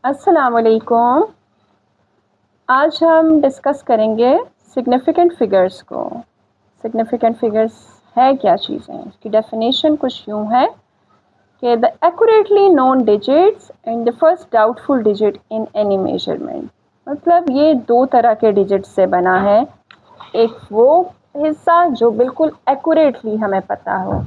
अस्सलाम वालेकुम। आज हम डिस्कस करेंगे सिग्निफिकेंट फ़िगर्स को। सिग्निफिकेंट फ़िगर्स है क्या चीज़ें, इसकी डेफिनेशन कुछ यूँ है कि the accurately known digits and the first doubtful digit in any measurement. मतलब ये दो तरह के डिजिट से बना है। एक वो हिस्सा जो बिल्कुल एक्यूरेटली हमें पता हो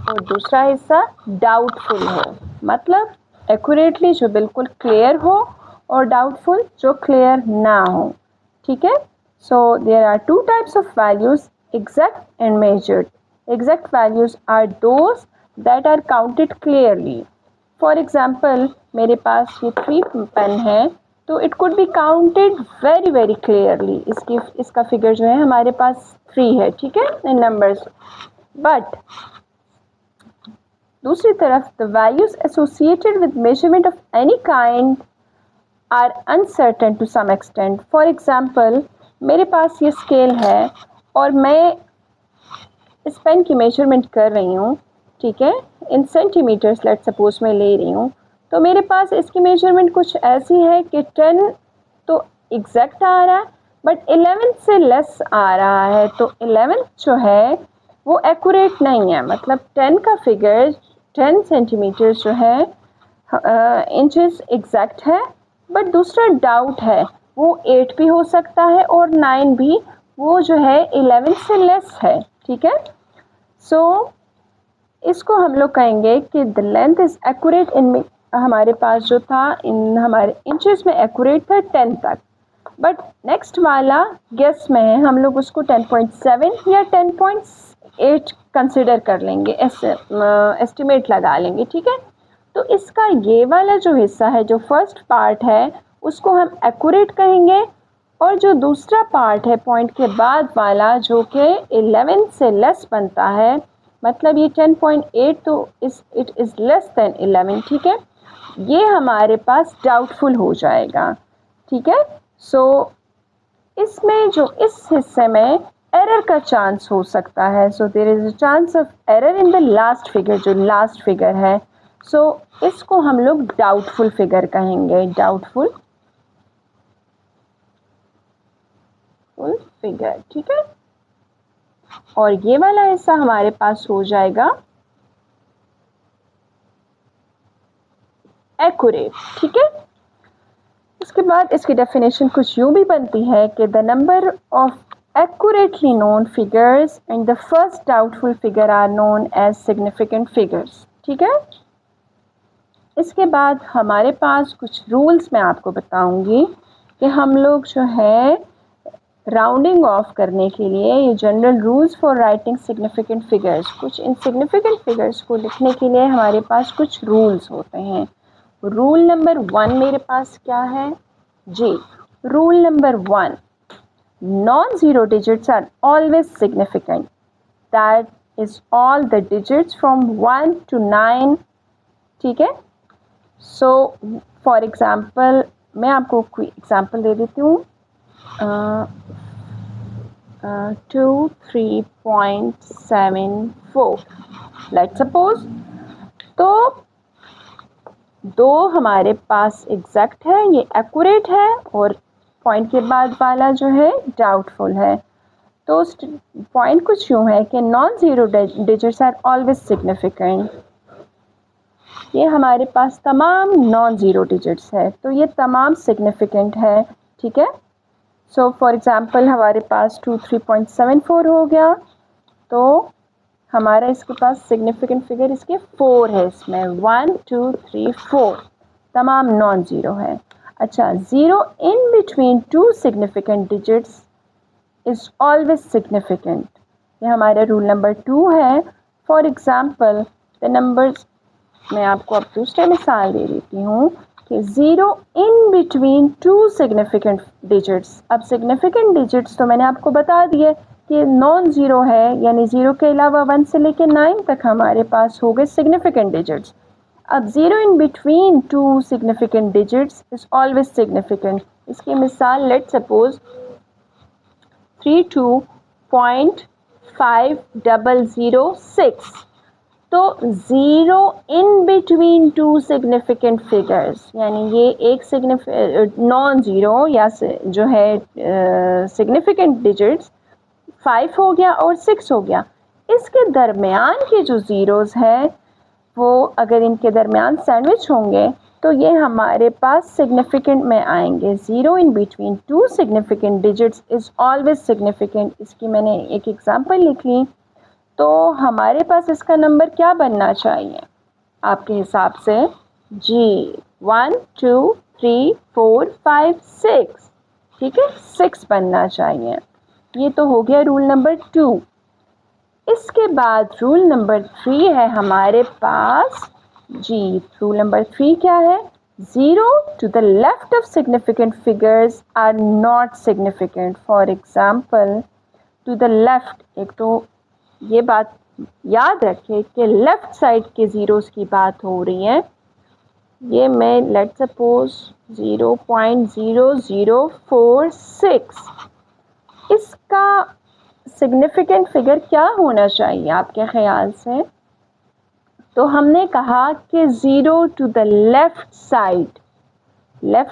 और दूसरा हिस्सा डाउटफुल हो। मतलब एक्यूरेटली जो बिल्कुल क्लियर हो और डाउटफुल जो क्लियर ना हो। ठीक है। So there are two types of values, exact and measured. Exact values are those that are counted clearly. For example मेरे पास ये 3 पेन है तो it could be counted very very clearly. इसका फिगर जो है हमारे पास 3 है, ठीक है, इन नंबर्स। बट दूसरी तरफ the values associated with measurement of any kind are uncertain to some extent. For example मेरे पास ये स्केल है और मैं इस पेन की मेजरमेंट कर रही हूँ, ठीक है, इन सेंटीमीटर्स लेट सपोज मैं ले रही हूँ। तो मेरे पास इसकी मेजरमेंट कुछ ऐसी है कि 10 तो एग्जैक्ट आ रहा है बट 11 से लेस आ रहा है। तो 11 जो है वो एक्यूरेट नहीं है। मतलब 10 का फिगर 10 सेंटीमीटर जो है इंचेस एग्जैक्ट है बट दूसरा डाउट है, वो 8 भी हो सकता है और 9 भी, वो जो है 11 से लेस है। ठीक है। सो इसको हम लोग कहेंगे कि द लेंथ इज एक्यूरेट इन, हमारे पास जो था इन हमारे इंचेस में एक्यूरेट था 10 तक, बट नेक्स्ट वाला गेस में है, हम लोग उसको 10.7 या 10.8 कंसिडर कर लेंगे, एस्टिमेट लगा लेंगे। ठीक है। तो इसका ये वाला जो हिस्सा है, जो फर्स्ट पार्ट है, उसको हम एक्यूरेट कहेंगे और जो दूसरा पार्ट है पॉइंट के बाद वाला जो कि 11 से लेस बनता है, मतलब ये 10.8 तो इट इज़ लेस देन 11। ठीक है। ये हमारे पास डाउटफुल हो जाएगा। ठीक है। सो इसमें जो इस हिस्से में एरर का चांस हो सकता है। So there is a chance of error in the last figure, जो लास्ट फिगर है। सो इसको हम लोग डाउटफुल फिगर कहेंगे, डाउटफुल फिगर। ठीक है। और ये वाला हिस्सा हमारे पास हो जाएगा एक्यूरेट। ठीक है। इसके बाद इसकी डेफिनेशन कुछ यूँ भी बनती है कि the number of accurately known figures and the first doubtful figure are known as significant figures। ठीक है। इसके बाद हमारे पास कुछ रूल्स मैं आपको बताऊंगी कि हम लोग जो है राउंडिंग ऑफ करने के लिए, ये general rules for writing significant figures, कुछ इनसिग्निफिकेंट फिगर्स को लिखने के लिए हमारे पास कुछ रूल्स होते हैं। रूल नंबर 1 मेरे पास क्या है जी? Rule number 1, non-zero digits are always significant. That is all the digits from 1 to 9। ठीक है। सो फॉर एग्जाम्पल मैं आपको कोई एग्जाम्पल दे देती हूँ। 23.74 लेट सपोज। तो दो हमारे पास एग्जैक्ट है, ये एक्यूरेट है, और पॉइंट के बाद वाला जो है डाउटफुल है। तो पॉइंट कुछ यूँ है कि non zero digits are always significant. ये हमारे पास तमाम नॉन ज़ीरो डिजिट्स है तो ये तमाम सिग्निफिकेंट है। ठीक है। सो फॉर एग्ज़ाम्पल हमारे पास 23.74 हो गया, तो हमारा इसके पास सिग्निफिकेंट फिगर इसके 4 है। इसमें 1 2 3 4 तमाम नॉन ज़ीरो है। अच्छा, zero in between two significant digits is always significant. ये हमारा रूल नंबर 2 है। फॉर एग्ज़ाम्पल द नंबर्स, मैं आपको अब दूसरे मिसाल दे देती हूँ कि zero in between two significant digits. अब सिग्निफिकेंट डिजिट्स तो मैंने आपको बता दिए कि नॉन ज़ीरो है, यानी ज़ीरो के अलावा 1 से लेकर 9 तक हमारे पास हो गए सिग्निफिकेंट डिजिट्स। अब zero in between two significant digits is always significant. इसकी मिसाल लेट सपोज 32.5006। तो zero in between two significant figures, यानी ये एक नॉन ज़ीरो या जो है सिग्निफिकेंट डिजिट्स 5 हो गया और 6 हो गया, इसके दरमियान के जो ज़ीरोज़ हैं वो अगर इनके दरमियान सैंडविच होंगे तो ये हमारे पास सिग्निफिकेंट में आएंगे। Zero in between two significant digits is always significant. इसकी मैंने एक एग्जांपल लिख ली, तो हमारे पास इसका नंबर क्या बनना चाहिए आपके हिसाब से? जी 1 2 3 4 5 6, ठीक है, 6 बनना चाहिए। ये तो हो गया रूल नंबर 2। इसके बाद रूल नंबर 3 है हमारे पास। जी रूल नंबर 3 क्या है? Zero to the left of significant figures are not significant. For example to the left, एक तो ये बात याद रखें कि लेफ़्ट साइड के ज़ीरोज़ की बात हो रही है। ये मैं लेट सपोज 0.0046, इसका सिग्निफिकेंट फिगर क्या होना चाहिए आपके ख़्याल से? तो हमने कहा कि zero to the left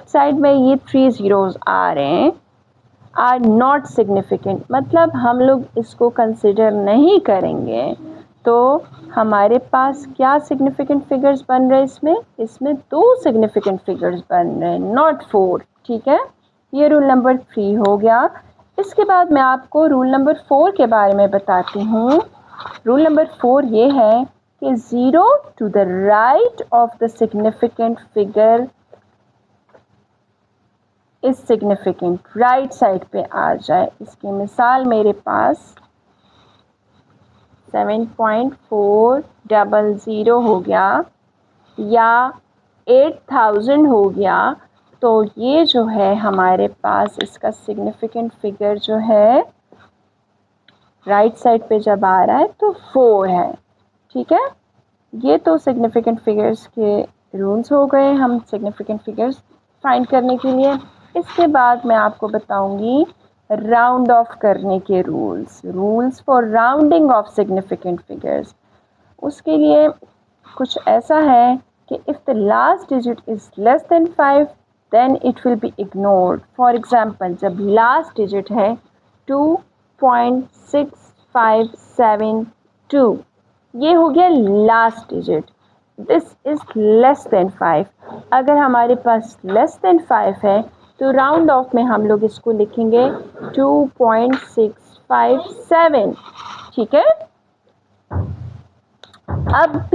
side में ये 3 ज़ीरोज़ आ रहे हैं, आर नॉट सिग्निफिकेंट, मतलब हम लोग इसको कंसिडर नहीं करेंगे। तो हमारे पास क्या सिग्निफिकेंट फिगर्स बन रहे हैं? इसमें 2 सिग्निफिकेंट फिगर्स बन रहे हैं, नॉट 4, ठीक है। ये रूल नंबर 3 हो गया। इसके बाद मैं आपको रूल नंबर 4 के बारे में बताती हूँ। रूल नंबर 4 ये है कि zero to the right of the significant figure is significant, right side पे आ जाए। इसकी मिसाल मेरे पास 7.400 हो गया या 8000 हो गया, तो ये जो है हमारे पास इसका सिग्निफिकेंट फिगर जो है राइट साइड पे जब आ रहा है तो 4 है, ठीक है। ये तो सिग्निफिकेंट फिगर्स के रूल्स हो गए हम सिग्निफिकेंट फिगर्स फाइंड करने के लिए। इसके बाद मैं आपको बताऊंगी राउंड ऑफ करने के rules for rounding off significant figures. उसके लिए कुछ ऐसा है कि if the last digit is less than 5 then it will be ignored. For example जब लास्ट डिजिट है 2.6572, ये हो गया last digit, this is less than 5। अगर हमारे पास लेस देन 5 है तो राउंड ऑफ में हम लोग इसको लिखेंगे 2.657, ठीक है। अब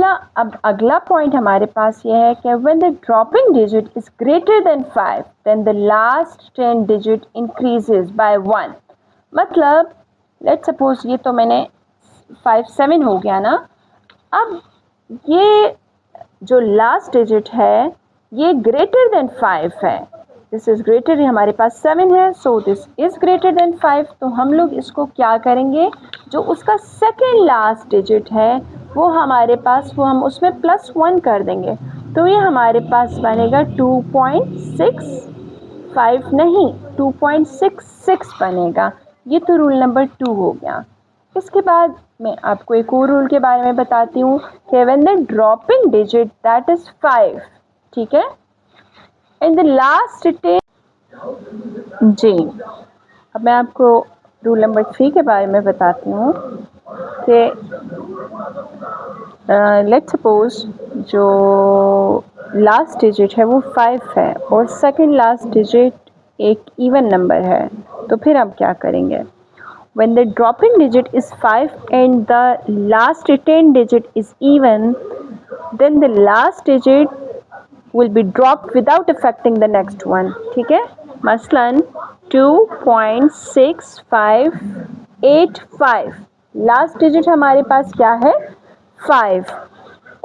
अगला पॉइंट हमारे पास ये है कि when the dropping digit is greater than 5 then the last 10 digit increases by 1। मतलब लेट सपोज ये तो मैंने 57 हो गया ना, अब ये जो लास्ट डिजिट है ये ग्रेटर देन 5 है, दिस इज़ ग्रेटर, हमारे पास 7 है, so this is greater than 5। तो हम लोग इसको क्या करेंगे, जो उसका सेकेंड लास्ट डिजिट है वो हमारे पास, वो हम उसमें +1 कर देंगे, तो ये हमारे पास बनेगा 2.65 नहीं 2.66 बनेगा। ये तो रूल नंबर 2 हो गया। इसके बाद मैं आपको एक और रूल के बारे में बताती हूँ कि when the dropping digit that is 5, ठीक है, एंड द लास्ट 10। जी अब मैं आपको रूल नंबर 3 के बारे में बताती हूँ कि लेट्स सपोज जो लास्ट डिजिट है वो 5 है और सेकंड लास्ट डिजिट एक इवन नंबर है, तो फिर हम क्या करेंगे? When the dropping digit is 5 and the last 10 digit is even, then the last digit will be dropped without affecting the next one, ठीक है। मसलन 2.6585, लास्ट डिजिट हमारे पास क्या है? 5,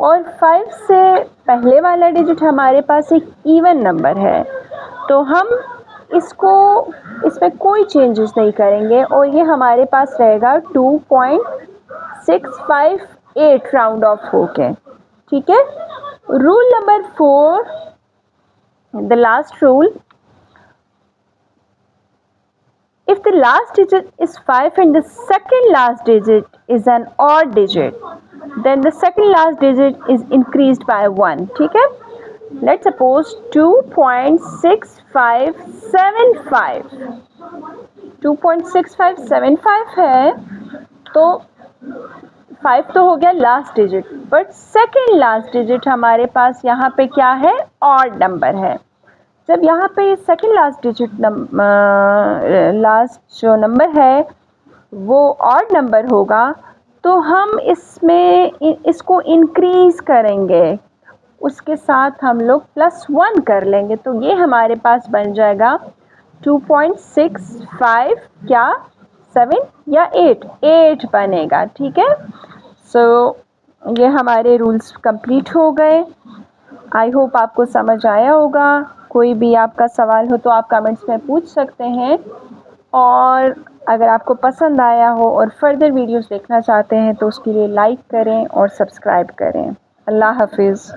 और 5 से पहले वाला डिजिट हमारे पास एक इवन नंबर है, तो हम इसमें कोई चेंजेस नहीं करेंगे और ये हमारे पास रहेगा 2.658 राउंड ऑफ होके, ठीक है। Rule number 4, the last rule, If the last digit is 5 and the second last digit is an odd digit, then the second last digit is increased by 1. ठीक है? Let's suppose 2.6575 2.6575 है, तो 5 तो हो गया last digit, but second last digit हमारे पास यहाँ पे क्या है? ऑड नंबर है। जब यहाँ पे सेकेंड लास्ट डिजिट लास्ट जो नंबर है वो ऑड नंबर होगा, तो हम इसको इंक्रीज करेंगे, उसके साथ हम लोग +1 कर लेंगे, तो ये हमारे पास बन जाएगा 2.65 क्या 7 या 8 बनेगा। ठीक है, सो ये हमारे रूल्स कंप्लीट हो गए। आई होप आपको समझ आया होगा। कोई भी आपका सवाल हो तो आप कमेंट्स में पूछ सकते हैं, और अगर आपको पसंद आया हो और फर्दर वीडियोस देखना चाहते हैं तो उसके लिए लाइक करें और सब्सक्राइब करें। अल्लाह हाफिज़।